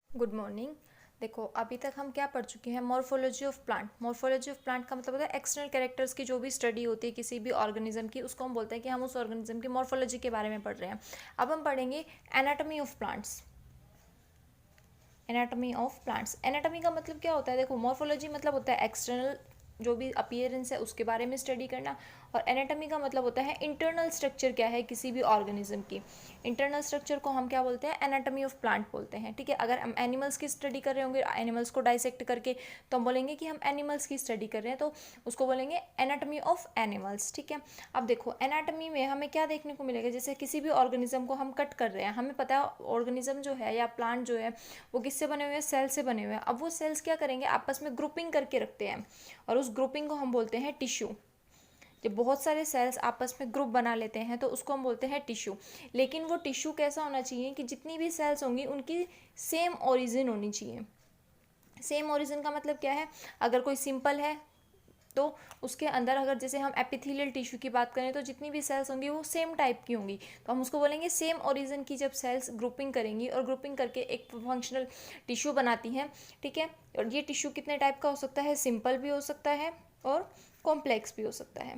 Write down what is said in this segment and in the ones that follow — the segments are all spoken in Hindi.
Good morning. देखो अभी तक हम क्या पढ़ चुके हैं, morphology of plant. Morphology of plant का मतलब होता है एक्सटर्नल कैरेक्टर्स की जो भी स्टडी होती है किसी भी ऑर्गेनिज्म की, उसको हम बोलते हैं कि हम उस ऑर्गेनिज्म की मॉर्फोलॉजी के बारे में पढ़ रहे हैं। अब हम पढ़ेंगे anatomy of plants. Anatomy of plants, anatomy का मतलब क्या होता है? देखो मॉर्फोलॉजी मतलब होता है एक्सटर्नल जो भी अपीयरेंस है उसके बारे में स्टडी करना, और एनाटॉमी का मतलब होता है इंटरनल स्ट्रक्चर क्या है किसी भी ऑर्गेनिज्म की। इंटरनल स्ट्रक्चर को हम क्या बोलते हैं? एनाटॉमी ऑफ प्लांट बोलते हैं। ठीक है, अगर हम एनिमल्स की स्टडी कर रहे होंगे, एनिमल्स को डाइसेक्ट करके, तो हम बोलेंगे कि हम एनिमल्स की स्टडी कर रहे हैं, तो उसको बोलेंगे एनाटॉमी ऑफ एनिमल्स। ठीक है, अब देखो एनाटॉमी में हमें क्या देखने को मिलेगा, जैसे किसी भी ऑर्गेनिज्म को हम कट कर रहे हैं, हमें पता है ऑर्गेनिज्म जो है या प्लांट जो है वो किससे बने हुए हैं? सेल से बने हुए हैं। अब वो सेल्स क्या करेंगे? आपस में ग्रुपिंग करके रखते हैं, और उस ग्रुपिंग को हम बोलते हैं टिश्यू। जब बहुत सारे सेल्स आपस में ग्रुप बना लेते हैं तो उसको हम बोलते हैं टिश्यू। लेकिन वो टिश्यू कैसा होना चाहिए कि जितनी भी सेल्स होंगी उनकी सेम ओरिजिन होनी चाहिए। सेम ओरिजिन का मतलब क्या है? अगर कोई सिंपल है तो उसके अंदर अगर जैसे हम एपिथेलियल टिश्यू की बात करें तो जितनी भी सेल्स होंगी वो सेम टाइप की होंगी, तो हम उसको बोलेंगे सेम ओरिजिन की। जब सेल्स ग्रुपिंग करेंगी और ग्रुपिंग करके एक फंक्शनल टिश्यू बनाती हैं, ठीक है, और ये टिश्यू कितने टाइप का हो सकता है? सिंपल भी हो सकता है और कॉम्प्लेक्स भी हो सकता है।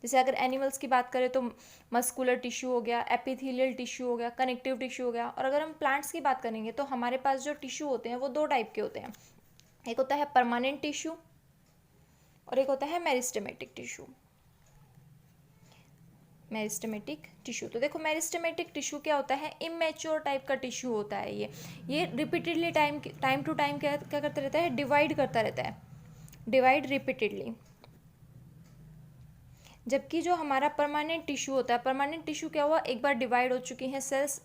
जैसे अगर एनिमल्स की बात करें तो मस्कुलर टिश्यू हो गया, एपिथेलियल टिश्यू हो गया, कनेक्टिव टिश्यू हो गया। और अगर हम प्लांट्स की बात करेंगे तो हमारे पास जो टिश्यू होते हैं वो दो टाइप के होते हैं। एक होता है परमानेंट टिश्यू और एक होता है मेरिस्टेमेटिक टिश्यू। मेरिस्टेमेटिक टिश्यू, तो देखो मेरिस्टेमेटिक टिश्यू क्या होता है? इमेच्योर टाइप का टिश्यू होता है ये रिपीटेडली टाइम टू टाइम क्या करता रहता है? डिवाइड करता रहता है, डिवाइड रिपीटेडली। जबकि जो हमारा परमानेंट टिश्यू होता है, परमानेंट टिश्यू क्या हुआ? एक बार डिवाइड हो चुकी हैं सेल्स,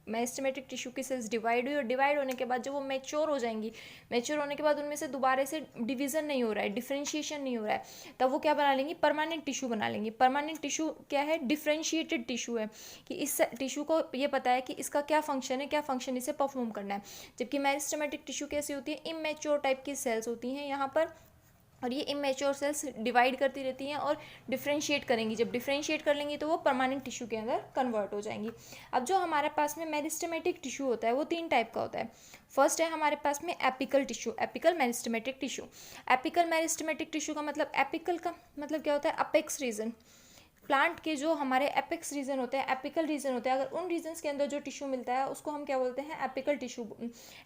मेरिस्टेमेटिक टिश्यू की सेल्स डिवाइड हुई, और डिवाइड होने के बाद जब वो मैच्योर हो जाएंगी, मैच्योर होने के बाद उनमें से दोबारा से डिवीजन नहीं हो रहा है, डिफ्रेंशिएशन नहीं हो रहा है, तब वो क्या बना लेंगी? परमानेंट टिश्यू बना लेंगी। परमानेंट टिश्यू क्या है? डिफ्रेंशिएटेड टिश्यू है, कि इस टिश्यू को ये पता है कि इसका क्या फंक्शन है, क्या फंक्शन इसे परफॉर्म करना है। जबकि मेरिस्टेमेटिक टिश्यू कैसी होती है? इमेच्योर टाइप की सेल्स होती हैं यहाँ पर, और ये इमेच्योर सेल्स डिवाइड करती रहती हैं और डिफ्रेंशिएट करेंगी। जब डिफ्रेंशिएट कर लेंगी तो वो परमानेंट टिश्यू के अंदर कन्वर्ट हो जाएंगी। अब जो हमारे पास में मेरिस्टेमेटिक टिश्यू होता है वो तीन टाइप का होता है। फर्स्ट है हमारे पास में apical tissue, apical meristematic tissue. Apical meristematic tissue का मतलब, एपिकल का मतलब क्या होता है? Apex reason. प्लांट के जो हमारे एपिक्स रीजन होते हैं, एपिकल रीजन होते हैं, अगर उन रीजन्स के अंदर जो टिश्यू मिलता है उसको हम क्या बोलते हैं? Apical tissue,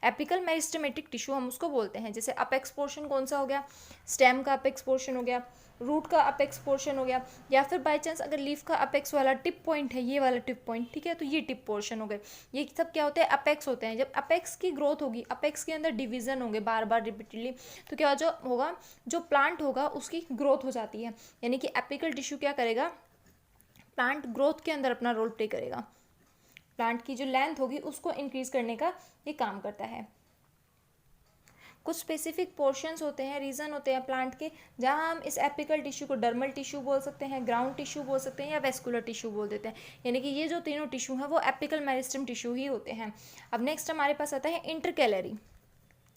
apical meristematic tissue हम उसको बोलते हैं। जैसे अपेक्स पोर्शन कौन सा हो गया? स्टेम का अपेक्स पोर्शन हो गया, रूट का अपेक्स पोर्शन हो गया, या फिर बाई चांस अगर लीफ का अपेक्स वाला टिप पॉइंट है, ये वाला टिप पॉइंट, ठीक है, तो ये टिप पोर्शन हो गए। ये सब क्या होते हैं? अपेक्स होते हैं। जब अपेक्स की ग्रोथ होगी, अपेक्स के अंदर डिवीजन होंगे बार बार रिपीटेडली, तो क्या जो होगा, जो प्लांट होगा उसकी ग्रोथ हो जाती है। यानी कि एपिकल टिश्यू क्या करेगा? प्लांट ग्रोथ के अंदर अपना रोल प्ले करेगा। प्लांट की जो लेंथ होगी उसको इंक्रीज करने का ये काम करता है। कुछ स्पेसिफिक पोर्शंस होते हैं, रीजन होते हैं प्लांट के, जहां हम इस एपिकल टिश्यू को डर्मल टिश्यू बोल सकते हैं, ग्राउंड टिश्यू बोल सकते हैं, या वेस्कुलर टिश्यू बोल देते हैं। यानी कि ये जो तीनों टिश्यू हैं वो एपिकल मेरिस्टम टिश्यू ही होते हैं। अब नेक्स्ट हमारे पास आता है इंटरकैलरी।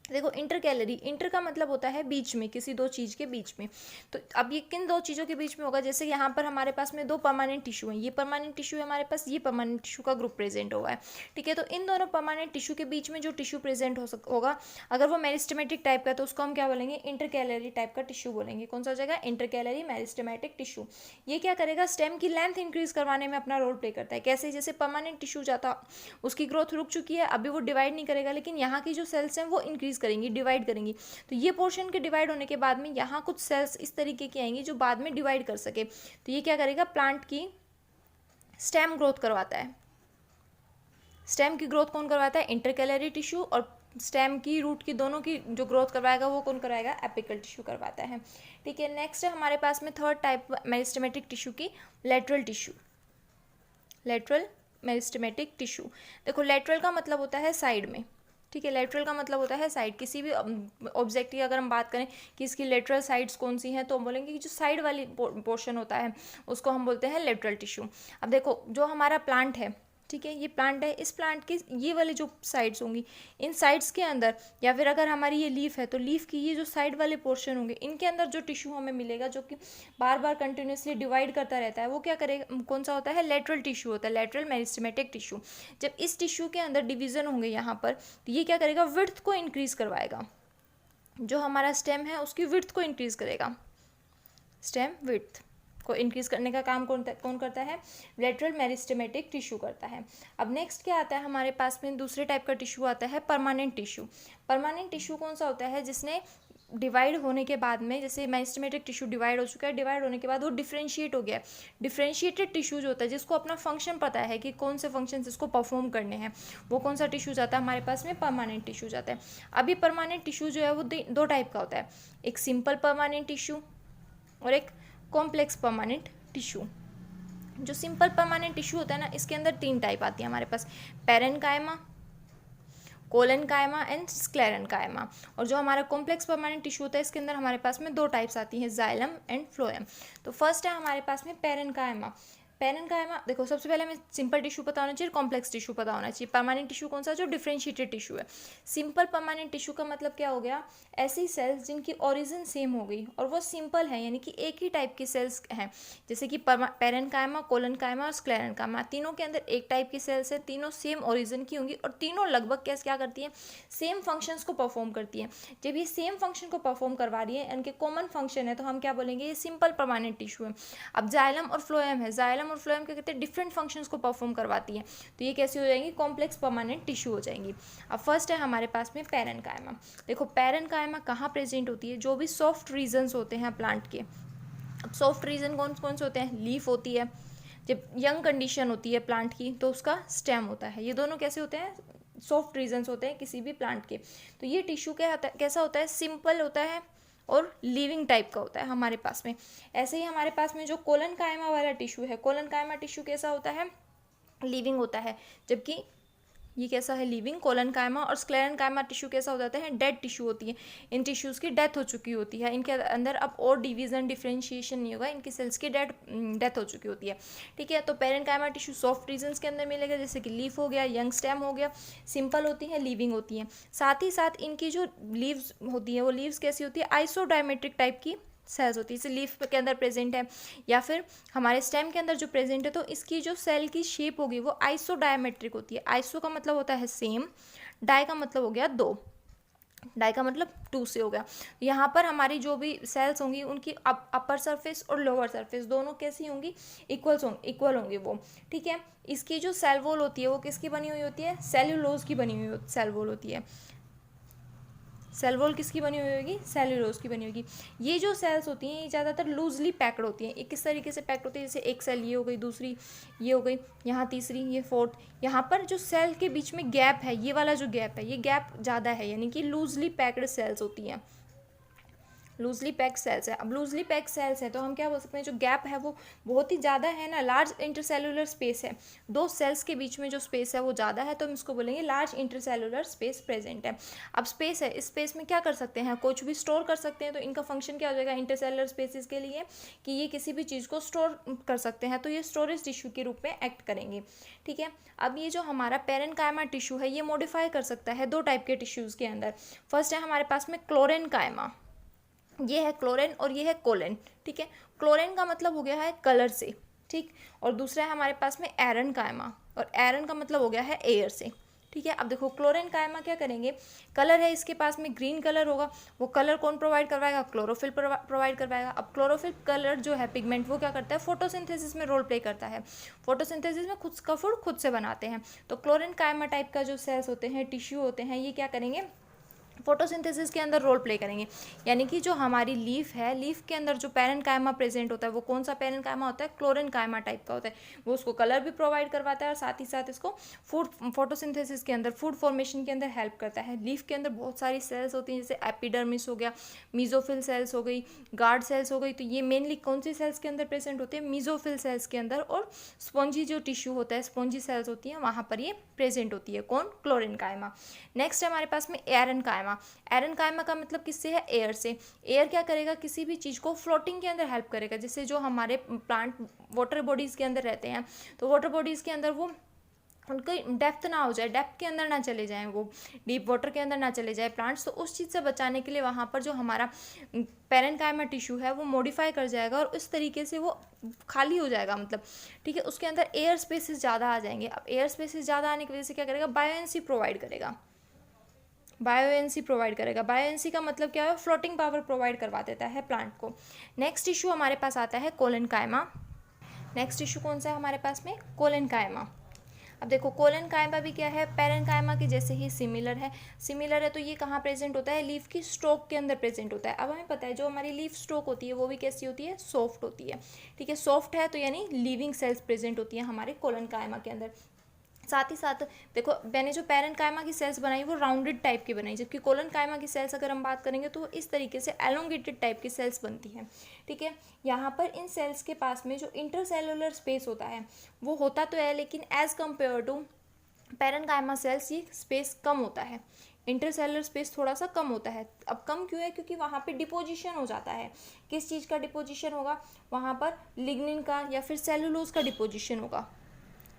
देखो इंटरकैलरी, इंटर का मतलब होता है बीच में, किसी दो चीज़ के बीच में। तो अब ये किन दो चीज़ों के बीच में होगा? जैसे यहाँ पर हमारे पास में दो परमानेंट टिश्यू हैं, ये परमानेंट टिश्यू है हमारे पास, ये परमानेंट टिश्यू का ग्रुप प्रेजेंट हुआ है, ठीक है। तो इन दोनों परमानेंट टिश्यू के बीच में जो टिश्यू प्रेजेंट होगा, अगर वो मेरिस्टेमेटिक टाइप का है तो उसको हम क्या बोलेंगे? इंटरकैलरी टाइप का टिश्यू बोलेंगे। कौन सा हो जाएगा? Intercalary meristematic tissue. ये क्या करेगा? स्टेम की लेंथ इंक्रीज करवाने में अपना रोल प्ले करता है। कैसे? जैसे परमानेंट टिश्यू जाता, उसकी ग्रोथ रुक चुकी है, अभी वो डिवाइड नहीं करेगा, लेकिन यहाँ की जो सेल्स हैं वो इंक्रीज करेंगी, डिवाइड करेंगी। तो ये पोर्शन के डिवाइड होने के बाद में यहाँ कुछ सेल्स इस तरीके की आएंगी जो बाद में डिवाइड कर सके, तो ये क्या करेगा? प्लांट की स्टेम ग्रोथ करवाता है। स्टेम की ग्रोथ कौन करवाता है? Intercalary tissue. और स्टेम की, रूट की, दोनों की जो ग्रोथ करवाएगा वो कौन करवाएगा? एपिकल टिश्यू करवाता है, ठीक है। नेक्स्ट है हमारे पास में थर्ड टाइप मेरिस्टेमेटिक टिश्यू की, lateral tissue. Lateral meristematic tissue, देखो लेटरल का मतलब होता है साइड में, ठीक है। लेटरल का मतलब होता है साइड। किसी भी ऑब्जेक्ट की अगर हम बात करें कि इसकी लेटरल साइड्स कौन सी हैं, तो हम बोलेंगे कि जो साइड वाली पोर्शन होता है उसको हम बोलते हैं लेटरल टिश्यू। अब देखो जो हमारा प्लांट है, ठीक है, ये प्लांट है, इस प्लांट के ये वाले जो साइड्स होंगी, इन साइड्स के अंदर, या फिर अगर हमारी ये लीफ है तो लीफ की ये जो साइड वाले पोर्शन होंगे, इनके अंदर जो टिश्यू हमें मिलेगा जो कि बार बार कंटिन्यूसली डिवाइड करता रहता है, वो क्या करेगा, कौन सा होता है, लेटरल टिश्यू होता है, लेटरल मेरिस्टेमेटिक टिश्यू। जब इस टिश्यू के अंदर डिवीजन होंगे यहाँ पर, तो ये क्या करेगा, विड्थ को इंक्रीज करवाएगा, जो हमारा स्टेम है उसकी विड्थ को इंक्रीज करेगा, स्टेम विड्थ को इंक्रीज करने का काम कौन करता है, लेटरल मेरिस्टेमेटिक टिश्यू करता है। अब नेक्स्ट क्या आता है हमारे पास में, दूसरे टाइप का टिश्यू आता है परमानेंट टिश्यू। परमानेंट टिश्यू कौन सा होता है, जिसने डिवाइड होने के बाद में, जैसे मेरिस्टेमेटिक टिश्यू डिवाइड हो चुका है, डिवाइड होने के बाद वो डिफ्रेंशिएट हो गया है। डिफ्रेंशिएटेड टिश्यू जो होता है, जिसको अपना फंक्शन पता है कि कौन से फंक्शन इसको परफॉर्म करने हैं, वो कौन सा टिश्यू जाता है हमारे पास में, परमानेंट टिश्यू जाता है। अभी परमानेंट टिश्यू जो है वो दो टाइप का होता है, एक सिंपल परमानेंट टिश्यू और एक कॉम्प्लेक्स परमानेंट टिश्यू। जो सिंपल परमानेंट टिश्यू होता है ना, इसके अंदर 3 टाइप आती है हमारे पास, पैरेन्काइमा, कोलेनकाइमा एंड स्क्लेरेन्काइमा। और जो हमारा कॉम्प्लेक्स परमानेंट टिश्यू होता है, इसके अंदर हमारे पास में 2 टाइप्स आती हैं, जाइलम एंड फ्लोएम। तो फर्स्ट है हमारे पास में पैरेन्काइमा। पैरेन्काइमा, देखो सबसे पहले हमें सिंपल टिश्यू पता होना चाहिए, कॉम्प्लेक्स टिश्यू पता होना चाहिए। परमानेंट टिश्यू कौन सा, जो डिफ्रेंशिएटेड टिश्यू है। सिंपल परमानेंट टिश्यू का मतलब क्या हो गया, ऐसी सेल्स जिनकी ओरिजिन सेम हो गई और वो सिंपल है, यानी कि एक ही टाइप की सेल्स हैं, जैसे कि पैरेन्काइमा, कोलेनकाइमा और स्क्लेरेन्काइमा, तीनों के अंदर एक टाइप की सेल्स है, तीनों सेम ओरिजिन की होंगी और तीनों लगभग क्या करती हैं, सेम फंक्शंस को परफॉर्म करती हैं। जब ये सेम फंक्शन को परफॉर्म करवा रही है, इनके कॉमन फंक्शन है, तो हम क्या बोलेंगे, ये सिंपल परमानेंट टिश्यू है। अब जाइलम और फ्लोएम है, जाइलम और फ्लोएम क्या कहते हैं, डिफरेंट फंक्शंस को परफॉर्म करवाती है, तो ये कैसी हो जाएंगी, कॉम्प्लेक्स परमानेंट टिश्यू हो जाएंगी। अब फर्स्ट है हमारे पास में पैरेन्काइमा। देखो पैरेन्काइमा कहाँ प्रेजेंट होती है, जो भी सॉफ्ट रीजन्स होते हैं प्लांट के। अब सॉफ्ट रीजन कौन कौन से होते हैं, लीफ होती है, जब यंग कंडीशन होती है प्लांट की तो उसका स्टेम होता है, ये दोनों कैसे होते हैं, सॉफ्ट रीजन्स होते हैं किसी भी प्लांट के। तो ये टिश्यू कैसा होता है, सिंपल होता है और लिविंग टाइप का होता है हमारे पास में। ऐसे ही हमारे पास में जो कोलेनकाइमा वाला टिश्यू है, कोलेनकाइमा टिश्यू कैसा होता है, लिविंग होता है, जबकि ये कैसा है, लिविंग कोलेनकाइमा। और स्क्लेरेन्काइमा टिश्यू कैसा हो जाता है, डेड टिश्यू होती है, इन टिश्यूज़ की डेथ हो चुकी होती है, इनके अंदर अब और डिवीजन डिफ्रेंशिएशन नहीं होगा, इनकी सेल्स की डेथ हो चुकी होती है। ठीक है, तो पैरेन्काइमा टिश्यू सॉफ्ट रीजन्स के अंदर मिलेगा, जैसे कि लीफ हो गया, यंग स्टेम हो गया, सिंपल होती हैं, लिविंग होती हैं। साथ ही साथ इनकी जो लीव्स होती है, वो लीव्स कैसी होती है, आइसोडायमेट्रिक टाइप की सेल्स होती है, जैसे लीफ के अंदर प्रेजेंट है या फिर हमारे स्टेम के अंदर जो प्रेजेंट है, तो इसकी जो सेल की शेप होगी वो आइसोडायमेट्रिक होती है। आइसो का मतलब होता है सेम, डाई का मतलब हो गया 2, डाई का मतलब 2 से हो गया। यहाँ पर हमारी जो भी सेल्स होंगी उनकी अपर सरफेस और लोअर सरफेस दोनों कैसी होंगी, इक्वल होंगी वो। ठीक है, इसकी जो सेल वॉल होती है वो किसकी बनी हुई होती है, सेल्यूलोज की बनी हुई सेल वॉल होती है। सेल वॉल किसकी बनी हुई होगी, सेल्यूलोज की बनी होगी। ये जो सेल्स होती हैं ये ज़्यादातर लूजली पैक्ड होती हैं। एक किस तरीके से पैक्ड होती है, जैसे एक सेल ये हो गई, दूसरी ये हो गई, यहाँ तीसरी, ये फोर्थ। यहाँ पर जो सेल के बीच में गैप है, ये वाला जो गैप है, ये गैप ज़्यादा है, यानी कि लूजली पैक्ड सेल्स होती हैं, लूजली पैक्ड सेल्स है। अब लूजली पैक्ड सेल्स है तो हम क्या बोल सकते हैं, जो गैप है वो बहुत ही ज़्यादा है ना, लार्ज इंटरसेलुलर स्पेस है, 2 सेल्स के बीच में जो स्पेस है वो ज़्यादा है, तो हम इसको बोलेंगे लार्ज इंटरसेलुलर स्पेस प्रेजेंट है। अब स्पेस है, इस स्पेस में क्या कर सकते हैं, कुछ भी स्टोर कर सकते हैं, तो इनका फंक्शन क्या हो जाएगा इंटरसेलुलर स्पेसिस के लिए, कि ये किसी भी चीज़ को स्टोर कर सकते हैं, तो ये स्टोरेज टिश्यू के रूप में एक्ट करेंगे। ठीक है, अब ये जो हमारा पैरेन्काइमा टिश्यू है ये मॉडिफाई कर सकता है 2 टाइप के टिश्यूज़ के अंदर। फर्स्ट है हमारे पास में क्लोरेन्काइमा, ये है क्लोरेन और ये है कोलेन। ठीक है, क्लोरेन का मतलब हो गया है कलर से, ठीक, और दूसरा है हमारे पास में एरेन्काइमा, और एरन का मतलब हो गया है एयर से। ठीक है, अब देखो क्लोरेन्काइमा क्या करेंगे, कलर है इसके पास में ग्रीन कलर होगा, वो कलर कौन प्रोवाइड करवाएगा, क्लोरोफिल प्रोवाइड करवाएगा। अब क्लोरोफिल कलर जो है पिगमेंट, वो क्या करता है, फोटोसिंथेसिस में रोल प्ले करता है, फोटोसिंथेसिस में खुद का फूड खुद से बनाते हैं। तो क्लोरेन्काइमा टाइप का जो सेल्स होते हैं, टिश्यू होते हैं, ये क्या करेंगे, फोटोसिंथेसिस के अंदर रोल प्ले करेंगे। यानी कि जो हमारी लीफ है, लीफ के अंदर जो पैरेन्काइमा प्रेजेंट होता है वो कौन सा पैरेन्काइमा होता है, क्लोरेन्काइमा टाइप का होता है, वो उसको कलर भी प्रोवाइड करवाता है और साथ ही साथ इसको फूड फोटोसिंथेसिस के अंदर, फूड फॉर्मेशन के अंदर हेल्प करता है। लीफ के अंदर बहुत सारी सेल्स होती हैं, जैसे एपिडर्मिस हो गया, मीजोफिल सेल्स हो गई, गार्ड सेल्स हो गई, तो ये मेनली कौन सी सेल्स के अंदर प्रेजेंट होते हैं, मीजोफिल सेल्स के अंदर, और स्पॉन्जी जो टिश्यू होता है, स्पॉन्जी सेल्स होती हैं, वहाँ पर ये प्रेजेंट होती है, कौन, क्लोरेन्काइमा। नेक्स्ट है हमारे पास में एरेन्काइमा। एरेन्काइमा का मतलब किससे है, एयर से। एयर क्या करेगा, किसी भी चीज़ को फ्लोटिंग के अंदर हेल्प करेगा, जैसे जो हमारे प्लांट वाटर बॉडीज़ के अंदर रहते हैं, तो वाटर बॉडीज़ के अंदर वो उनकी डेप्थ ना हो जाए, डेप्थ के अंदर ना चले जाएं, वो डीप वाटर के अंदर ना चले जाए प्लांट्स, तो उस चीज़ से बचाने के लिए वहाँ पर जो हमारा पेरेन्काइमा टिश्यू है वो मॉडिफाई कर जाएगा और उस तरीके से वो खाली हो जाएगा, मतलब ठीक है, उसके अंदर एयर स्पेसेस ज़्यादा आ जाएंगे। अब एयर स्पेसेस ज़्यादा आने की वजह से क्या करेगा, बायोएनसी प्रोवाइड करेगा। बायोएनसी प्रोवाइड करेगा। बायोएनसी का मतलब क्या है, फ्लोटिंग पावर प्रोवाइड करवा देता है प्लांट को। नेक्स्ट इशू हमारे पास आता है कोलेनकाइमा। नेक्स्ट इशू कौन सा है हमारे पास में, कोलेनकाइमा। अब देखो कोलेनकाइमा भी क्या है, पेरेन्काइमा के जैसे ही सिमिलर है, तो ये कहाँ प्रेजेंट होता है, लीफ की स्टोक के अंदर प्रेजेंट होता है। अब हमें पता है जो हमारी लीफ स्टोक होती है वो भी कैसी होती है, सॉफ्ट होती है, ठीक है, सॉफ्ट है तो यानी लिविंग सेल्स प्रेजेंट होती है हमारे कोलेनकाइमा के अंदर। साथ ही साथ देखो मैंने जो पेरेन्काइमा की सेल्स बनाई वो राउंडेड टाइप की बनाई, जबकि कोलेनकाइमा की सेल्स अगर हम बात करेंगे तो इस तरीके से एलोंगेटेड टाइप की सेल्स बनती हैं, ठीक है। यहाँ पर इन सेल्स के पास में जो इंटरसेलुलर स्पेस होता है वो होता तो है, लेकिन as compare to parenchyma cells ये स्पेस कम होता है, इंटरसेलुलर स्पेस थोड़ा सा कम होता है। अब कम क्यों है, क्योंकि वहाँ पे डिपोजिशन हो जाता है। किस चीज़ का डिपोजिशन होगा, वहाँ पर लिग्निन का या फिर सेलुलोज का डिपोजिशन होगा,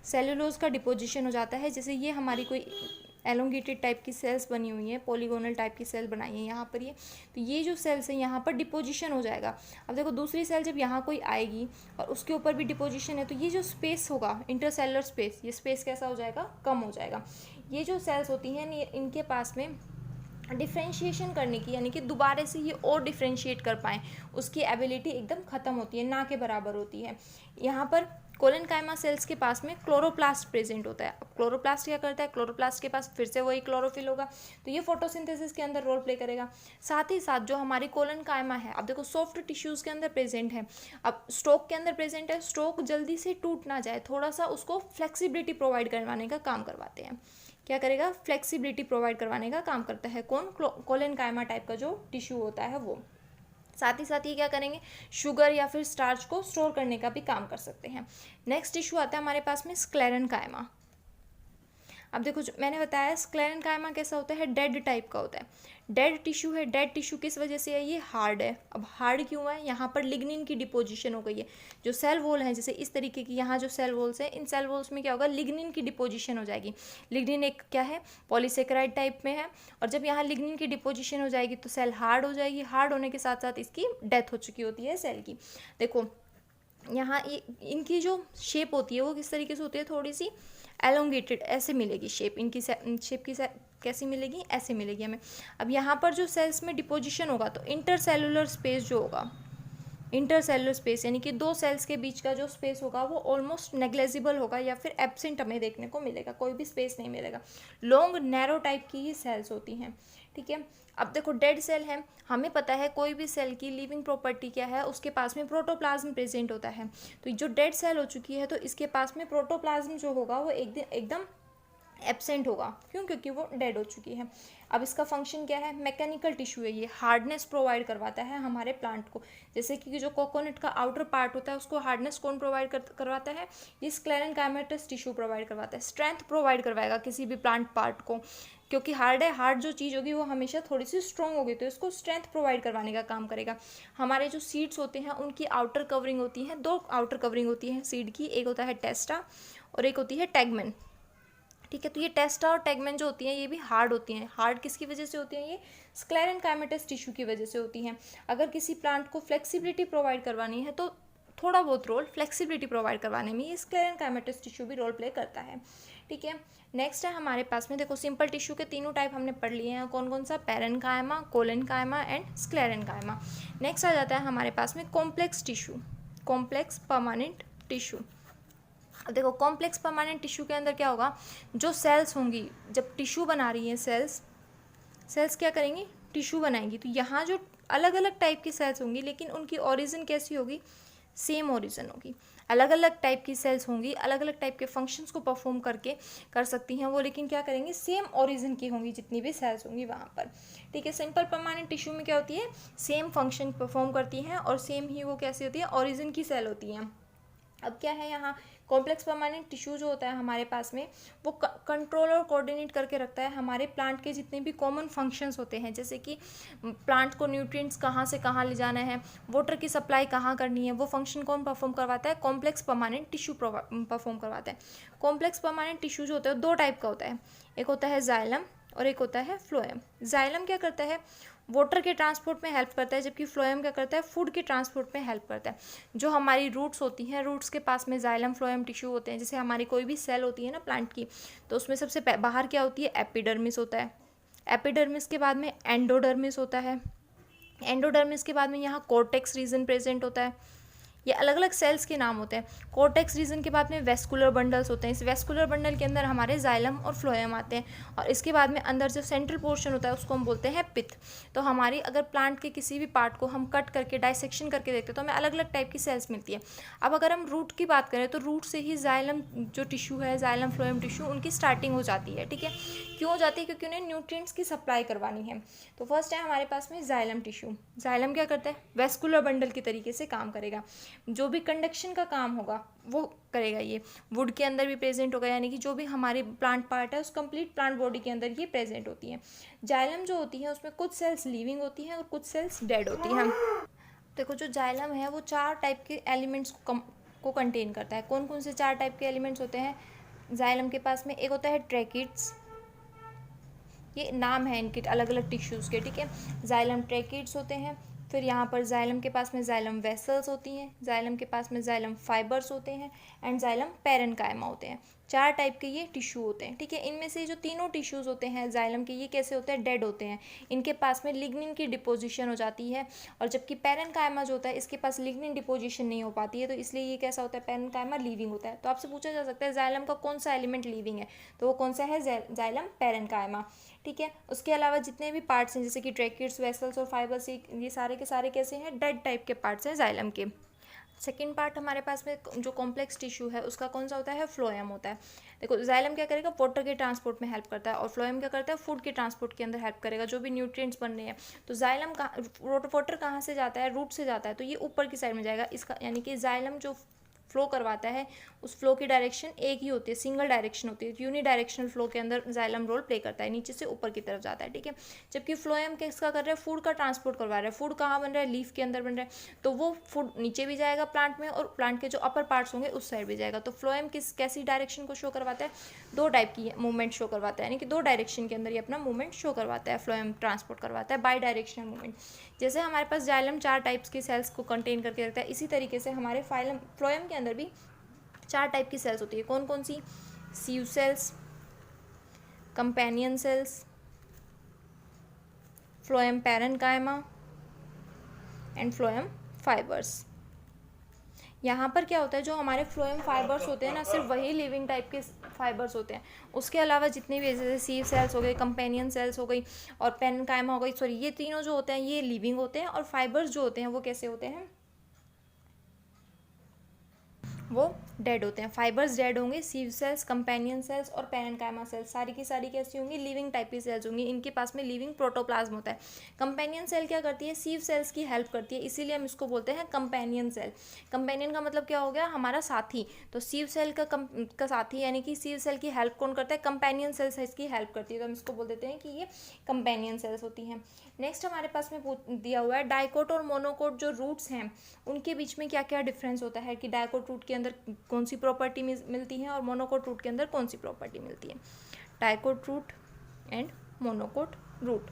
सेलुलोज का डिपोजिशन हो जाता है। जैसे ये हमारी कोई एलोंगेटेड टाइप की सेल्स बनी हुई हैं, पॉलीगोनल टाइप की सेल बनाई है यहाँ पर ये, तो ये जो सेल्स है यहाँ पर डिपोजिशन हो जाएगा। अब देखो दूसरी सेल जब यहाँ कोई आएगी और उसके ऊपर भी डिपोजिशन है, तो ये जो स्पेस होगा इंटरसेलुलर स्पेस, ये स्पेस कैसा हो जाएगा, कम हो जाएगा। ये जो सेल्स होती हैं इनके पास में डिफ्रेंशिएशन करने की, यानी कि दोबारा से ये और डिफ्रेंशिएट कर पाएँ, उसकी एबिलिटी एकदम ख़त्म होती है, ना के बराबर होती है। यहाँ पर कोलेनकाइमा सेल्स के पास में क्लोरोप्लास्ट प्रेजेंट होता है। अब क्लोरोप्लास्ट क्या करता है, क्लोरोप्लास्ट के पास फिर से वही क्लोरोफिल होगा, तो ये फोटोसिंथेसिस के अंदर रोल प्ले करेगा। साथ ही साथ जो हमारी कोलेनकाइमा है, अब देखो सॉफ्ट टिश्यूज़ के अंदर प्रेजेंट है, अब स्टोक के अंदर प्रेजेंट है, स्टोक जल्दी से टूट ना जाए, थोड़ा सा उसको फ्लेक्सिबिलिटी प्रोवाइड करवाने का काम करवाते हैं। क्या करेगा, फ्लेक्सिबिलिटी प्रोवाइड करवाने का काम करता है कौन, कोलेनकाइमा टाइप का जो टिश्यू होता है वो। साथ ही साथ ये क्या करेंगे, शुगर या फिर स्टार्च को स्टोर करने का भी काम कर सकते हैं। नेक्स्ट इशू आता है हमारे पास में स्क्लेरेनकाइमा। अब देखो जो मैंने बताया स्क्लेरेनकाइमा कैसा होता है, डेड टाइप का होता है, डेड टिश्यू है। डेड टिश्यू किस वजह से है, ये हार्ड है। अब हार्ड क्यों है, यहाँ पर लिग्निन की डिपोजिशन हो गई है। जो सेल वॉल है, जैसे इस तरीके की यहाँ जो सेल वॉल्स है, इन सेल वॉल्स में क्या होगा, लिग्निन की डिपोजिशन हो जाएगी। लिग्निन एक क्या है, पॉलीसेकेराइड टाइप में है, और जब यहाँ लिग्निन की डिपोजिशन हो जाएगी तो सेल हार्ड हो जाएगी। हार्ड होने के साथ साथ इसकी डेथ हो चुकी होती है सेल की। देखो यहाँ इनकी जो शेप होती है वो किस तरीके से होती है, थोड़ी सी एलोंगेटेड ऐसे मिलेगी शेप, इनकी शेप की कैसी मिलेगी, ऐसे मिलेगी हमें। अब यहाँ पर जो सेल्स में डिपोजिशन होगा तो इंटरसेलुलर स्पेस जो होगा, इंटरसेलुलर स्पेस यानी कि दो सेल्स के बीच का जो स्पेस होगा वो ऑलमोस्ट नेग्लेजिबल होगा या फिर एब्सेंट हमें देखने को मिलेगा, कोई भी स्पेस नहीं मिलेगा। लॉन्ग नैरो टाइप की ही सेल्स होती हैं, ठीक है। अब देखो डेड सेल है, हमें पता है कोई भी सेल की लिविंग प्रॉपर्टी क्या है, उसके पास में प्रोटोप्लाज्म प्रेजेंट होता है। तो जो डेड सेल हो चुकी है तो इसके पास में प्रोटोप्लाज्म जो होगा वो एकदम एब्सेंट होगा। क्यों, क्योंकि वो डेड हो चुकी है। अब इसका फंक्शन क्या है, मैकेनिकल टिश्यू है, ये हार्डनेस प्रोवाइड करवाता है हमारे प्लांट को। जैसे कि जो कोकोनट का आउटर पार्ट होता है उसको हार्डनेस कौन प्रोवाइड करवाता है, ये स्क्लेरेनकाइमेटस टिश्यू प्रोवाइड करवाता है। स्ट्रेंथ प्रोवाइड करवाएगा किसी भी प्लांट पार्ट को, क्योंकि हार्ड है, हार्ड जो चीज़ होगी वो हमेशा थोड़ी सी स्ट्रॉन्ग होगी, तो इसको स्ट्रेंथ प्रोवाइड करवाने का काम करेगा। हमारे जो सीड्स होते हैं उनकी आउटर कवरिंग होती है, दो आउटर कवरिंग होती है सीड की, एक होता है टेस्टा और एक होती है टैगमेन, ठीक है। तो ये टेस्टा और टैगमेन जो होती हैं ये भी हार्ड होती हैं। हार्ड किसकी वजह से होती हैं, ये स्क्लेरेनकाइमेटस टिश्यू की वजह से होती हैं। अगर किसी प्लांट को फ्लेक्सिबिलिटी प्रोवाइड करवानी है तो थोड़ा बहुत रोल फ्लेक्सिबिलिटी प्रोवाइड करवाने में ये स्क्लेरेनकाइमेटस टिश्यू भी रोल प्ले करता है, ठीक है। नेक्स्ट है हमारे पास में, देखो सिंपल टिश्यू के तीनों टाइप हमने पढ़ लिए हैं, कौन कौन सा, parenchyma, collenchyma and sclerenchyma. Next आ जाता है हमारे पास में complex tissue, complex permanent tissue. अब देखो कॉम्प्लेक्स परमानेंट टिश्यू के अंदर क्या होगा, जो सेल्स होंगी, जब टिश्यू बना रही हैं सेल्स क्या करेंगी, टिश्यू बनाएंगी। तो यहाँ जो अलग अलग टाइप की सेल्स होंगी लेकिन उनकी ओरिजिन कैसी होगी, सेम ओरिजिन होगी। अलग अलग टाइप की सेल्स होंगी, अलग अलग टाइप के फंक्शंस को परफॉर्म कर सकती हैं वो, लेकिन क्या करेंगी, सेम ओरिजिन की होंगी जितनी भी सेल्स होंगी वहाँ पर, ठीक है। सिंपल परमानेंट टिश्यू में क्या होती है, सेम फंक्शन परफॉर्म करती हैं और सेम ही वो कैसी होती है, ओरिजिन की सेल होती हैं। अब क्या है यहाँ कॉम्प्लेक्स परमानेंट टिश्यू जो होता है हमारे पास में, वो कंट्रोल और कोऑर्डिनेट करके रखता है हमारे प्लांट के जितने भी कॉमन फंक्शंस होते हैं, जैसे कि प्लांट को न्यूट्रिएंट्स कहाँ से कहाँ ले जाना है, वाटर की सप्लाई कहाँ करनी है, वो फंक्शन कौन परफॉर्म करवाता है, कॉम्प्लेक्स परमानेंट टिश्यू परफॉर्म करवाता है। कॉम्प्लेक्स परमानेंट टिश्यू जो होता है दो टाइप का होता है, एक होता है जाइलम और एक होता है फ्लोएम। जाइलम क्या करता है, वाटर के ट्रांसपोर्ट में हेल्प करता है, जबकि फ्लोएम क्या करता है, फूड के ट्रांसपोर्ट में हेल्प करता है। जो हमारी रूट्स होती हैं, रूट्स के पास में जाइलम फ्लोएम टिश्यू होते हैं। जैसे हमारी कोई भी सेल होती है ना प्लांट की, तो उसमें सबसे बाहर क्या होती है, एपिडर्मिस होता है। एपिडर्मिस के बाद में एंडोडर्मिस होता है। एंडोडर्मिस के बाद में यहाँ कॉर्टेक्स रीजन प्रेजेंट होता है। ये अलग अलग सेल्स के नाम होते हैं। कॉर्टेक्स रीजन के बाद में वेस्कुलर बंडल्स होते हैं। इस वेस्कुलर बंडल के अंदर हमारे जाइलम और फ्लोएम आते हैं, और इसके बाद में अंदर जो सेंट्रल पोर्शन होता है उसको हम बोलते हैं पिथ। तो हमारी अगर प्लांट के किसी भी पार्ट को हम कट करके डाइसेक्शन करके देखते हैं तो हमें अलग अलग टाइप की सेल्स मिलती है। अब अगर हम रूट की बात करें तो रूट से ही जाइलम जो टिश्यू है, जाइलम फ्लोएम टिश्यू, उनकी स्टार्टिंग हो जाती है। ठीक है, क्यों हो जाती है, क्योंकि उन्हें न्यूट्रिएंट्स की सप्लाई करवानी है। तो फर्स्ट है हमारे पास में जाइलम टिश्यू। जाइलम क्या करता है, वेस्कुलर बंडल की तरीके से काम करेगा। जो भी कंडक्शन का काम होगा वो करेगा। ये वुड के अंदर भी प्रेजेंट होगा, यानी कि जो भी हमारे प्लांट पार्ट है उस कंप्लीट प्लांट बॉडी के अंदर ये प्रेजेंट होती है। जाइलम जो होती है उसमें कुछ सेल्स लिविंग होती हैं और कुछ सेल्स डेड होती हैं। देखो जो जाइलम है वो 4 टाइप के एलिमेंट्स को कंटेन करता है। कौन कौन से 4 टाइप के एलिमेंट्स होते हैं जाइलम के पास में, एक होता है ट्रैकिड्स, ये नाम है इनके अलग अलग टिश्यूज़ के। ठीक है, जाइलम ट्रैकिड्स होते हैं। फिर यहाँ पर जाइलम के पास में जाइलम वेसल्स होती हैं, जाइलम के पास में जाइलम फाइबर्स होते हैं, एंड जाइलम पैरेन्काइमा होते हैं। 4 टाइप के ये टिश्यू होते हैं। ठीक है, इनमें से जो तीनों टिश्यूज़ होते हैं जाइलम के, ये कैसे होते हैं, डेड होते हैं। इनके पास में लिग्निन की डिपोजिशन हो जाती है, और जबकि पैरेन्काइमा जो होता है इसके पास लिग्निन डिपोजिशन नहीं हो पाती है, तो इसलिए ये कैसा होता है, पैरेन्काइमा लीविंग होता है। तो आपसे पूछा जा सकता है जाइलम का कौन सा एलिमेंट लीविंग है, तो वो कौन सा है, जाइलम पैरेन्काइमा। ठीक है, उसके अलावा जितने भी पार्ट्स हैं जैसे कि ट्रैकिड्स, वेसल्स और फाइबर्स, ये सारे के सारे कैसे हैं, डेड टाइप के पार्ट्स हैं जाइलम के। सेकेंड पार्ट हमारे पास में जो कॉम्प्लेक्स टिश्यू है उसका कौन सा होता है, फ्लोएम होता है। देखो जाइलम क्या करेगा, वाटर के ट्रांसपोर्ट में हेल्प करता है, और फ्लोएम क्या करता है, फूड के ट्रांसपोर्ट के अंदर हेल्प करेगा, जो भी न्यूट्रिएंट्स बन रहे हैं। तो जाइलम का वाटर कहाँ से जाता है, रूट से जाता है, तो ये ऊपर की साइड में जाएगा इसका, यानी कि जाइलम जो फ्लो करवाता है उस फ्लो की डायरेक्शन एक ही होती है, सिंगल डायरेक्शन होती है। यूनी डायरेक्शनल फ्लो के अंदर जाइलम रोल प्ले करता है, नीचे से ऊपर की तरफ जाता है। ठीक है, जबकि फ्लोएम किसका कर रहा है, फूड का ट्रांसपोर्ट करवा रहा है। फूड कहाँ बन रहा है, लीफ के अंदर बन रहा है, तो वो फूड नीचे भी जाएगा प्लांट में, और प्लांट के जो अपर पार्ट्स होंगे उस साइड भी जाएगा। तो फ्लोएम कैसी डायरेक्शन को शो करवाता है, 2 टाइप की मूवमेंट शो करवाता है, यानी कि 2 डायरेक्शन के अंदर ये अपना मूवमेंट शो करवाता है। फ्लोएम ट्रांसपोर्ट करवाता है बाई डायरेक्शनल मूवमेंट। जैसे हमारे पास जाइलम 4 टाइप्स की सेल्स को कंटेन करके रखता है, इसी तरीके से हमारे फ्लोएम के अंदर भी 4 टाइप की सेल्स होती है। कौन कौन सी, sieve cells, companion cells, phloem parenchyma and phloem fibres. यहाँ पर क्या होता है, जो हमारे फ्लोएम फाइबर्स होते हैं ना, सिर्फ वही लिविंग टाइप के फाइबर्स होते हैं। उसके अलावा जितने भी जैसे सीव सेल्स हो गई, कंपेनियन सेल्स हो गई और पैरेन्काइमा हो गई, सॉरी, ये तीनों जो होते हैं ये लिविंग होते हैं, और फाइबर्स जो होते हैं वो कैसे होते हैं, वो डेड होते हैं। फाइबर्स डेड होंगे, सीव सेल्स, कंपेनियन सेल्स और पैरेन्काइमा सेल्स सारी की सारी कैसी होंगी, लिविंग टाइप की सेल्स होंगी। इनके पास में लिविंग प्रोटोप्लाज्म होता है। कंपेनियन सेल क्या करती है, सीव सेल्स की हेल्प करती है, इसीलिए हम इसको बोलते हैं कंपेनियन सेल। कंपेनियन का मतलब क्या हो गया, हमारा साथी। तो सीव सेल का साथी, यानी कि सीव सेल की हेल्प कौन करता है, कंपेनियन सेल्स इसकी हेल्प करती है, तो हम इसको बोल देते हैं कि ये कंपेनियन सेल्स होती हैं। नेक्स्ट हमारे पास में दिया हुआ है डाइकोट और मोनोकोट जो रूट्स हैं उनके बीच में क्या क्या डिफरेंस होता है, कि डाइकोट रूट के अंदर कौन सी प्रॉपर्टी मिलती है और मोनोकोट रूट के अंदर कौन सी प्रॉपर्टी मिलती है। Dicot root and monocot root.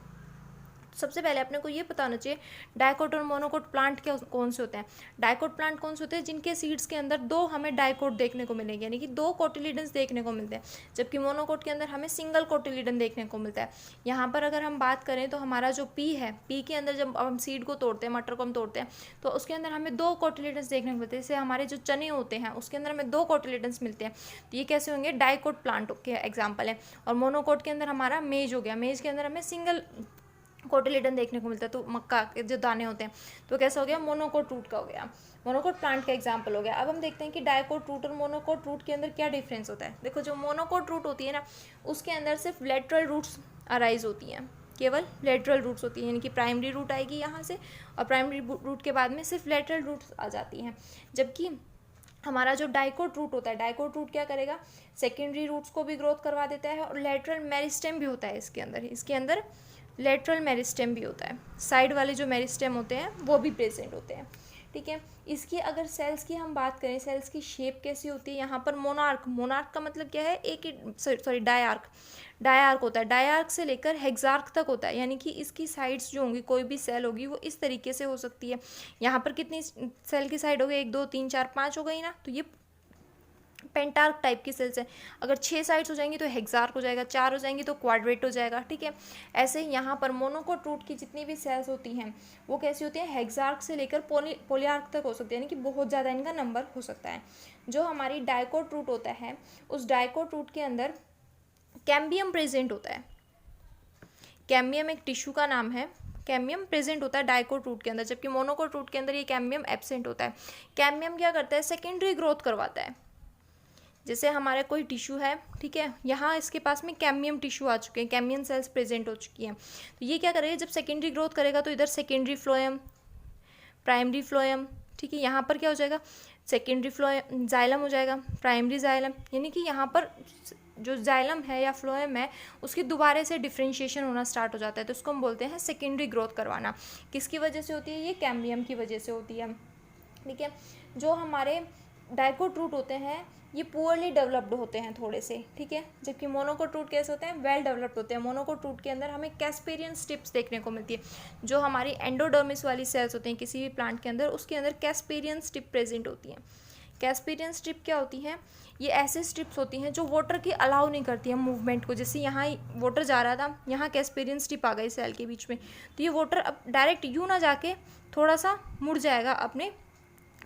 सबसे पहले अपने को ये बताना चाहिए डाइकोट और मोनोकोट प्लांट क्या कौन से होते हैं। डाइकोट प्लांट कौन से होते हैं, जिनके सीड्स के अंदर 2 हमें डाइकोट देखने को मिलेंगे, यानी कि 2 कोटिलीडन्स देखने को मिलते हैं, जबकि मोनोकोट के अंदर हमें सिंगल कोटिलीडन देखने को मिलता है। यहाँ पर अगर हम बात करें तो हमारा जो पी है, पी के अंदर जब हम सीड को तोड़ते हैं, मटर को हम तोड़ते हैं, तो उसके अंदर हमें 2 कोटिलीडन्स देखने को मिलते हैं। जैसे हमारे जो चने होते हैं उसके अंदर हमें 2 कोटिलीडन्स मिलते हैं, तो ये कैसे होंगे, डाइकोट प्लांट के एग्जाम्पल है। और मोनोकोट के अंदर हमारा मेज हो गया, मेज के अंदर हमें सिंगल कोटिलीडन देखने को मिलता है, तो मक्का के जो दाने होते हैं, तो कैसा हो गया, मोनोकोट रूट का हो गया, मोनोकोट प्लांट का एग्जांपल हो गया। अब हम देखते हैं कि डाइकोट रूट और मोनोकोट रूट के अंदर क्या डिफरेंस होता है। देखो जो मोनोकोट रूट होती है ना, उसके अंदर सिर्फ लेटरल रूट्स अराइज होती हैं, केवल लेटरल रूट्स होती हैं, यानी कि प्राइमरी रूट आएगी यहाँ से, और प्राइमरी रूट के बाद में सिर्फ लेटरल रूट्स आ जाती हैं। जबकि हमारा जो डाइकोट रूट होता है, डाइकोट रूट क्या करेगा, सेकेंडरी रूट्स को भी ग्रोथ करवा देता है, और लेटरल मेरिस्टेम भी होता है इसके अंदर लेटरल मेरिस्टेम भी होता है, साइड वाले जो मेरिस्टेम होते हैं वो भी प्रेजेंट होते हैं, ठीक है। इसकी अगर सेल्स की हम बात करें, सेल्स की शेप कैसी होती है, यहाँ पर मोनार्क का मतलब क्या है, एक ही डायार्क होता है, डायार्क से लेकर हेक्सार्क तक होता है, यानी कि इसकी साइड्स जो होंगी, कोई भी सेल होगी वो इस तरीके से हो सकती है। यहाँ पर कितनी सेल की साइड हो गई, 1 2 3 4 5 हो गई ना, तो ये पेंटार्क टाइप की सेल्स है। अगर 6 साइड्स हो जाएंगी तो हेक्सार्क हो जाएगा, 4 हो जाएंगी तो क्वाड्रेट हो जाएगा, ठीक है। ऐसे ही यहाँ पर मोनोकोट रूट की जितनी भी सेल्स होती हैं वो कैसी होती हैं, हेक्सार्क से लेकर पोलियार्क तक हो सकती है, यानी कि बहुत ज़्यादा इनका नंबर हो सकता है। जो हमारी डाइकोट रूट होता है, उस डाइकोट रूट के अंदर कैम्बियम प्रेजेंट होता है। कैम्बियम एक टिश्यू का नाम है, कैम्बियम प्रेजेंट होता है डाइकोट रूट के अंदर, जबकि मोनोकोट रूट के अंदर ये कैम्बियम एब्सेंट होता है। कैम्बियम क्या करता है, सेकेंडरी ग्रोथ करवाता है। जैसे हमारे कोई टिश्यू है, ठीक है, यहाँ इसके पास में कैम्बियम टिश्यू आ चुके हैं, कैम्बियम सेल्स प्रेजेंट हो चुकी हैं, तो ये क्या करेगा, जब सेकेंडरी ग्रोथ करेगा तो इधर सेकेंडरी फ्लोएम, प्राइमरी फ्लोएम, ठीक है, यहाँ पर क्या हो जाएगा, सेकेंडरी फ्लोएम जाइलम हो जाएगा, प्राइमरी जाइलम, यानी कि यहाँ पर जो जाइलम है या फ्लोएम है उसकी दोबारा से डिफ्रेंशिएशन होना स्टार्ट हो जाता है, तो उसको हम बोलते हैं सेकेंडरी ग्रोथ करवाना। किसकी वजह से होती है, ये कैम्बियम की वजह से होती है, ठीक है। जो हमारे डाइकोट रूट होते हैं ये पुअरली डेवलप्ड होते हैं थोड़े से, ठीक है, जबकि मोनोकोट रूट कैसे होते हैं, वेल डेवलप्ड होते हैं। मोनोकोट रूट के अंदर हमें कैस्पेरियन स्ट्रिप्स देखने को मिलती है, जो हमारी एंडोडर्मिस वाली सेल्स होती हैं किसी भी प्लांट के अंदर, उसके अंदर कैस्पेरियन स्ट्रिप प्रेजेंट होती हैं। कैस्पेरियन स्ट्रिप क्या होती हैं, ये ऐसे स्ट्रिप्स होती हैं जो वाटर की अलाउ नहीं करती हैं मूवमेंट को। जैसे यहाँ वाटर जा रहा था, यहाँ कैस्पेरियन स्ट्रिप आ गई सेल के बीच में, तो ये वाटर अब डायरेक्ट यूँ ना जाके थोड़ा सा मुड़ जाएगा, अपने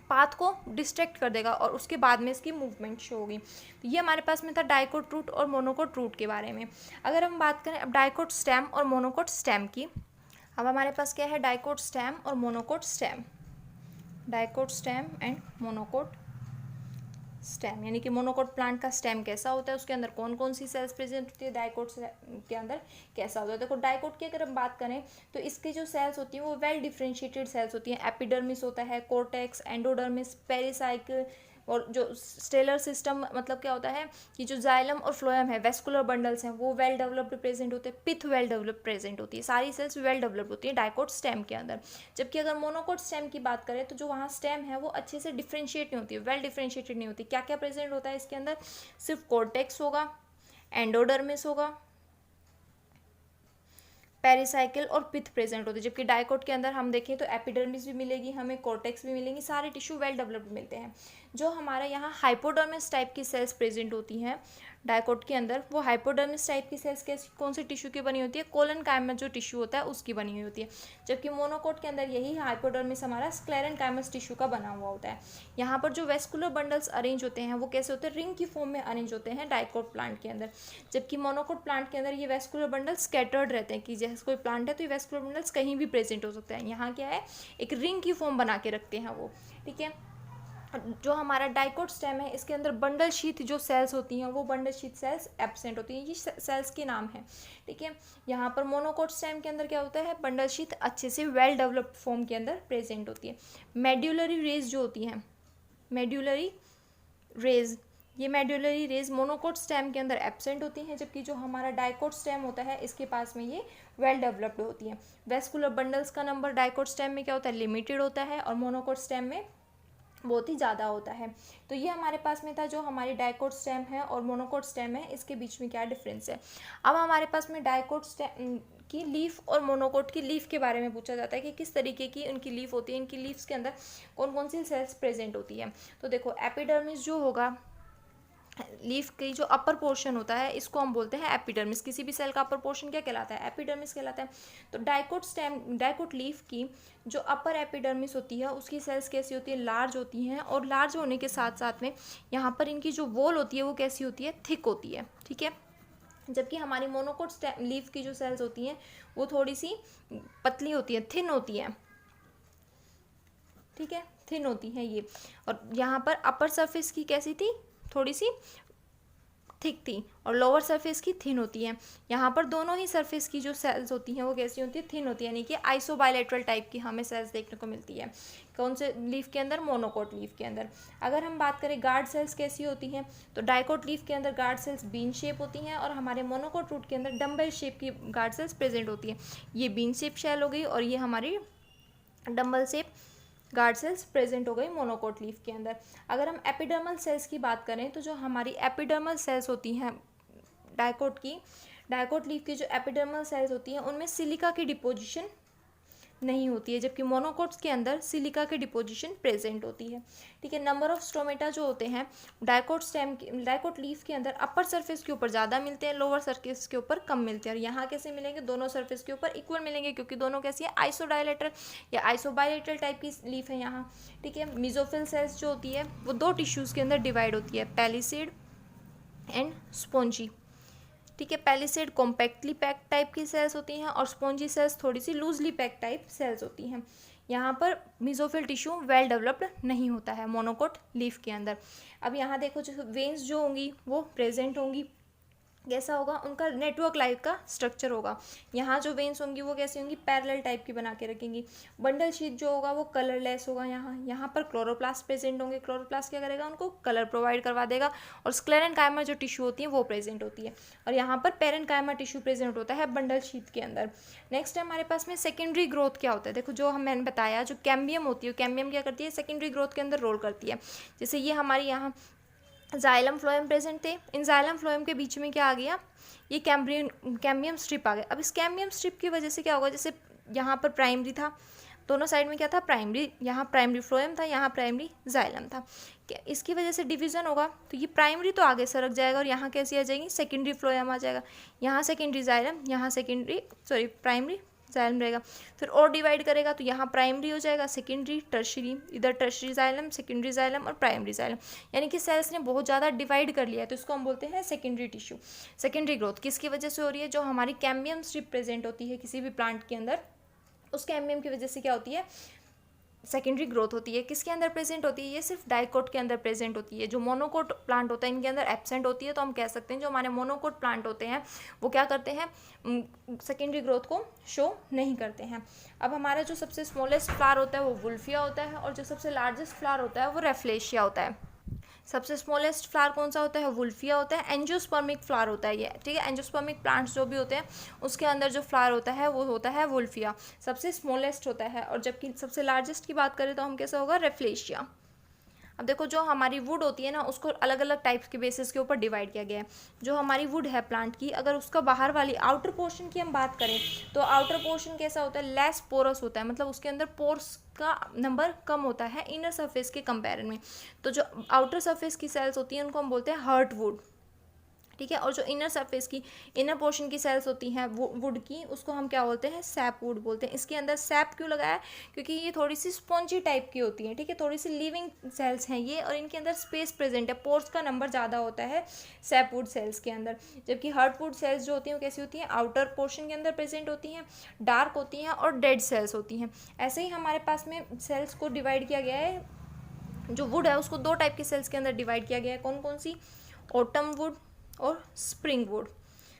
पाथ को डिस्ट्रैक्ट कर देगा, और उसके बाद में इसकी मूवमेंट शो होगी। तो ये हमारे पास में था डाइकोट रूट और मोनोकोट रूट के बारे में। अगर हम बात करें अब डाइकोट स्टेम और मोनोकोट स्टेम की, अब हमारे पास क्या है, डाइकोट स्टेम और monocot stem, dicot stem and monocot stem, यानी कि मोनोकोट प्लांट का स्टेम कैसा होता है, उसके अंदर कौन कौन सी सेल्स प्रेजेंट होती है, डाइकोट के अंदर कैसा होता है। देखो डाइकोट की अगर हम बात करें तो इसकी जो सेल्स होती हैं वो वेल डिफ्रेंशिएटेड सेल्स होती हैं। एपिडर्मिस होता है, कोर्टेक्स, एंडोडर्मिस, पेरिसाइकिल, और जो स्टेलर सिस्टम मतलब क्या होता है कि जो जाइलम और फ्लोएम है, वेस्कुलर बंडल्स हैं, वो वेल डेवलप्ड प्रेजेंट होते हैं, पिथ वेल डेवलप्ड प्रेजेंट होती है, सारी सेल्स वेल डेवलप्ड होती है डाइकोट स्टेम के अंदर। जबकि अगर मोनोकोट स्टेम की बात करें तो जो वहाँ स्टेम है वो अच्छे से डिफ्रेंशिएट नहीं होती है, वेल डिफ्रेंशिएटेड नहीं होती। क्या क्या प्रेजेंट होता है इसके अंदर, सिर्फ कोर्टेक्स होगा, एंडोडर्मिस होगा, पेरिसाइकिल और पिथ प्रेजेंट होते हैं। जबकि डाइकोट के अंदर हम देखें तो एपिडर्मिस भी मिलेगी हमें, कोर्टेक्स भी मिलेंगी, सारे टिश्यू वेल डेवलप्ड मिलते हैं। जो हमारे यहाँ हाइपोडर्मिस टाइप की सेल्स प्रेजेंट होती हैं डाइकोट के अंदर, वो हाइपोडर्मिस टाइप की सेल्स कैसी कौन से टिश्यू की बनी होती है, कोलन काइमस जो टिश्यू होता है उसकी बनी हुई होती है। जबकि मोनोकोट के अंदर यही हाइपोडर्मिस हमारा स्क्लेरन काइमस टिश्यू का बना हुआ होता है। यहाँ पर जो वेस्कुलर बंडल्स अरेंज होते हैं वो कैसे होते हैं, रिंग की फॉर्म में अरेंज होते हैं डाइकोट प्लांट के अंदर। जबकि मोनोकोट प्लांट के अंदर ये वेस्कुलर बंडल स्कैटर्ड रहते हैं, कि जैसे कोई प्लांट है तो ये वेस्कुलर बंडल्स कहीं भी प्रेजेंट हो सकते हैं। यहाँ क्या है, एक रिंग की फॉर्म बना के रखते हैं वो, ठीक है। जो हमारा डाइकोट स्टेम है इसके अंदर बंडल शीथ जो सेल्स होती हैं वो बंडल शीथ सेल्स एब्सेंट होती हैं, ये सेल्स के नाम है, ठीक है। यहाँ पर मोनोकोट स्टेम के अंदर क्या होता है, बंडल शीथ अच्छे से वेल डेवलप्ड फॉर्म के अंदर प्रेजेंट होती है। मेड्यूलरी रेज जो होती हैं, मेड्यूलरी रेज, ये मेड्यूलरी रेज मोनोकोट स्टेम के अंदर एब्सेंट होती हैं, जबकि जो हमारा डाइकोट स्टेम होता है इसके पास में ये वेल डेवलप्ड होती है। वेस्कुलर बंडल्स का नंबर डाइकोट स्टेम में क्या होता है, लिमिटेड होता है, और मोनोकोट स्टेम में बहुत ही ज़्यादा होता है। तो ये हमारे पास में था जो हमारी डाइकोट स्टेम है और मोनोकोट स्टेम है, इसके बीच में क्या डिफरेंस है। अब हमारे पास में डाइकोट स्टेम की लीफ और मोनोकोट की लीफ के बारे में पूछा जाता है कि किस तरीके की उनकी लीफ होती है, इनकी लीव्स के अंदर कौन कौन सी सेल्स प्रेजेंट होती है। तो देखो एपिडर्मिस जो होगा, लीफ की जो अपर पोर्शन होता है इसको हम बोलते हैं एपिडर्मिस। किसी भी सेल का अपर पोर्शन क्या कहलाता है, एपिडर्मिस कहलाता है। तो डाइकोट लीफ की जो अपर एपिडर्मिस होती है उसकी सेल्स कैसी होती है, लार्ज होती हैं, और लार्ज होने के साथ साथ में यहाँ पर इनकी जो वॉल होती है वो कैसी होती है, थिक होती है, ठीक है। जबकि हमारी मोनोकोट लीफ की जो सेल्स होती हैं वो थोड़ी सी पतली होती है, थिन होती है, ठीक है, थिन होती है ये। और यहाँ पर अपर सरफेस की कैसी थी, थोड़ी सी थिक थी और लोअर सरफेस की थिन होती है। यहाँ पर दोनों ही सरफेस की जो सेल्स होती हैं वो कैसी होती है, थिन होती है, यानी कि आइसोबायलैटरल टाइप की हमें सेल्स देखने को मिलती है। कौन से लीफ के अंदर, मोनोकोट लीफ के अंदर। अगर हम बात करें गार्ड सेल्स कैसी होती हैं, तो डाइकोट लीफ के अंदर गार्ड सेल्स बीन शेप होती हैं और हमारे मोनोकोट रूट के अंदर डम्बल शेप की गार्ड सेल्स प्रेजेंट होती है। ये बीन शेप शेल हो गई और ये हमारी dumbbell shape guard cells present हो गई मोनोकोट लीफ के अंदर। अगर हम एपिडर्मल सेल्स की बात करें तो जो हमारी एपिडर्मल सेल्स होती हैं डाइकोट लीफ की जो एपिडर्मल सेल्स होती हैं उनमें सिलिका की डिपोजिशन नहीं होती है, जबकि मोनोकोट्स के अंदर सिलिका की डिपोजिशन प्रेजेंट होती है। ठीक है, नंबर ऑफ स्टोमेटा जो होते हैं डाइकोट लीफ के अंदर अपर सरफेस के ऊपर ज़्यादा मिलते हैं, लोअर सरफेस के ऊपर कम मिलते हैं। और यहाँ कैसे मिलेंगे, दोनों सरफेस के ऊपर इक्वल मिलेंगे, क्योंकि दोनों कैसी है, आइसोडायलेटरल या आइसोबायलेटरल टाइप की लीफ है यहाँ। ठीक है, मेसोफिल सेल्स जो होती है वो दो टिश्यूज़ के अंदर डिवाइड होती है, पैलिसेड एंड स्पॉन्जी। ठीक है, पैलिसेड कॉम्पैक्टली पैक्ड टाइप की सेल्स होती हैं और स्पॉन्जी सेल्स थोड़ी सी लूजली पैक्ड टाइप सेल्स होती हैं। यहाँ पर मेसोफिल टिश्यू वेल डेवलप्ड नहीं होता है मोनोकोट लीफ के अंदर। अब यहाँ देखो जो वेन्स जो होंगी वो प्रेजेंट होंगी, कैसा होगा, उनका नेटवर्क लाइक का स्ट्रक्चर होगा। यहाँ जो वेन्स होंगी वो कैसी होंगी, पैरेलल टाइप की बना के रखेंगी। बंडल शीथ जो होगा वो कलरलेस होगा। यहाँ पर क्लोरोप्लास्ट प्रेजेंट होंगे। क्लोरोप्लास्ट क्या करेगा, उनको कलर प्रोवाइड करवा देगा। और स्क्लेरेनकाइमा जो टिश्यू होती है वो प्रेजेंट होती है और यहाँ पर पेरेनकाइमा टिश्यू प्रेजेंट होता है बंडल शीथ के अंदर। नेक्स्ट है हमारे पास में सेकेंडरी ग्रोथ क्या होता है। देखो जो मैंने बताया, जो कैम्बियम होती है, कैम्बियम क्या करती है, सेकेंडरी ग्रोथ के अंदर रोल करती है। जैसे ये हमारी यहाँ जाइलम फ्लोएम प्रेजेंट थे, इन जाइलम फ्लोएम के बीच में क्या आ गया, ये कैम्बियम स्ट्रिप आ गया। अब इस कैम्बियम स्ट्रिप की वजह से क्या होगा, जैसे यहाँ पर प्राइमरी था, दोनों साइड में क्या था, प्राइमरी, यहाँ प्राइमरी फ्लोएम था, यहाँ प्राइमरी जाइलम था। इसकी वजह से डिवीज़न होगा तो ये प्राइमरी तो आगे सरक जाएगा और यहाँ कैसी आ जाएगी, सेकेंडरी फ्लोएम आ जाएगा। यहाँ सेकेंडरी जाइलम, यहाँ प्राइमरी जाइलम रहेगा। फिर और डिवाइड करेगा तो यहाँ प्राइमरी हो जाएगा, सेकेंडरी, टर्शरी, इधर टर्शरी जाइलम, सेकेंडरी जाइलम और प्राइमरी जाइलम। यानी कि सेल्स ने बहुत ज़्यादा डिवाइड कर लिया है, तो इसको हम बोलते हैं सेकेंडरी टिश्यू। सेकेंडरी ग्रोथ किसकी वजह से हो रही है, जो हमारी कैम्बियम स्ट्रिप प्रेजेंट होती है किसी भी प्लांट के अंदर, उस कैम्बियम की वजह से क्या होती है, सेकेंडरी ग्रोथ होती है। किसके अंदर प्रेजेंट होती है, ये सिर्फ डाइकोट के अंदर प्रेजेंट होती है। जो मोनोकोट प्लांट होता है इनके अंदर एब्सेंट होती है। तो हम कह सकते हैं जो हमारे मोनोकोट प्लांट होते हैं वो क्या करते हैं, सेकेंडरी ग्रोथ को शो नहीं करते हैं। अब हमारा जो सबसे स्मॉलेस्ट फ्लावर होता है वो वुल्फिया होता है और जो सबसे लार्जेस्ट फ्लावर होता है वो रेफ्लेशिया होता है। सबसे स्मॉलेस्ट फ्लावर कौन सा होता है, वुल्फिया होता है। एंजियोस्पर्मिक फ्लावर होता है ये, ठीक है। एंजियोस्पर्मिक प्लांट्स जो भी होते हैं उसके अंदर जो फ्लावर होता है वो होता है वुल्फिया, सबसे स्मॉलेस्ट होता है। और जबकि सबसे लार्जेस्ट की बात करें तो हम कैसा होगा, रेफ्लेशिया। अब देखो जो हमारी वुड होती है ना उसको अलग अलग टाइप्स के बेसिस के ऊपर डिवाइड किया गया है। जो हमारी वुड है प्लांट की, अगर उसका बाहर वाली आउटर पोर्शन की हम बात करें तो आउटर पोर्शन कैसा होता है, लेस पोरस होता है, मतलब उसके अंदर पोर्स का नंबर कम होता है इनर सरफेस के कंपेरिजन में। तो जो आउटर सरफेस की सेल्स होती हैं उनको हम बोलते हैं हर्ट वुड, ठीक है। और जो इनर सरफेस की, इनर पोर्शन की सेल्स होती हैं वुड की, उसको हम क्या बोलते हैं, सैप वुड बोलते हैं। इसके अंदर सैप क्यों लगाया, क्योंकि ये थोड़ी सी स्पॉन्जी टाइप की होती हैं, ठीक है, थोड़ी सी लिविंग सेल्स हैं ये, और इनके अंदर स्पेस प्रेजेंट है, पोर्स का नंबर ज़्यादा होता है सैप वुड सेल्स के अंदर। जबकि हर्ट वुड सेल्स जो होती हैं वो कैसी होती हैं, आउटर पोर्शन के अंदर प्रेजेंट होती हैं, डार्क होती हैं और डेड सेल्स होती हैं। ऐसे ही हमारे पास में सेल्स को डिवाइड किया गया है, जो वुड है उसको दो टाइप की सेल्स के अंदर डिवाइड किया गया है। कौन कौन सी, ऑटम वुड और स्प्रिंग वुड।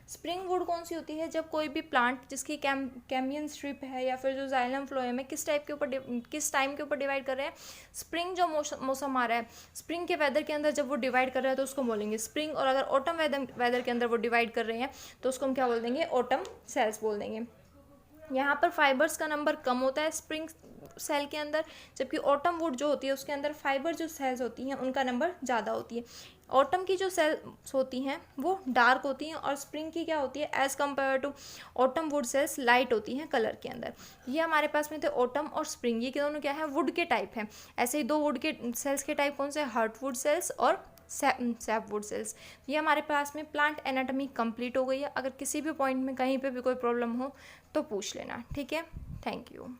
स्प्रिंग वुड कौन सी होती है, जब कोई भी प्लांट जिसकी कैम्बियम स्ट्रिप है या फिर जो जाइलम फ्लोएम है किस टाइम के ऊपर डिवाइड कर रहे हैं, स्प्रिंग जो मौसम आ रहा है, स्प्रिंग के वेदर के अंदर जब वो डिवाइड कर रहे हैं तो उसको बोलेंगे स्प्रिंग। और अगर ऑटम वेदर के अंदर वो डिवाइड कर रहे हैं तो उसको हम क्या बोल देंगे, ऑटम सेल्स बोल देंगे। यहाँ पर फाइबर्स का नंबर कम होता है स्प्रिंग सेल के अंदर, जबकि ऑटम वुड जो होती है उसके अंदर फाइबर जो सेल्स होती हैं उनका नंबर ज़्यादा होती है। ऑटम की जो सेल्स होती हैं वो डार्क होती हैं और स्प्रिंग की क्या होती है, as compare to autumn wood cells light होती हैं कलर के अंदर। ये हमारे पास में थे ऑटम और स्प्रिंग, ये दोनों क्या है, वुड के टाइप हैं। ऐसे ही दो वुड के सेल्स के टाइप कौन से, हर्ट वुड सेल्स और सैप वुड सेल्स। ये हमारे पास में प्लांट एनाटॉमी कंप्लीट हो गई है। अगर किसी भी पॉइंट में कहीं पे भी कोई प्रॉब्लम हो तो पूछ लेना, ठीक है। Thank you.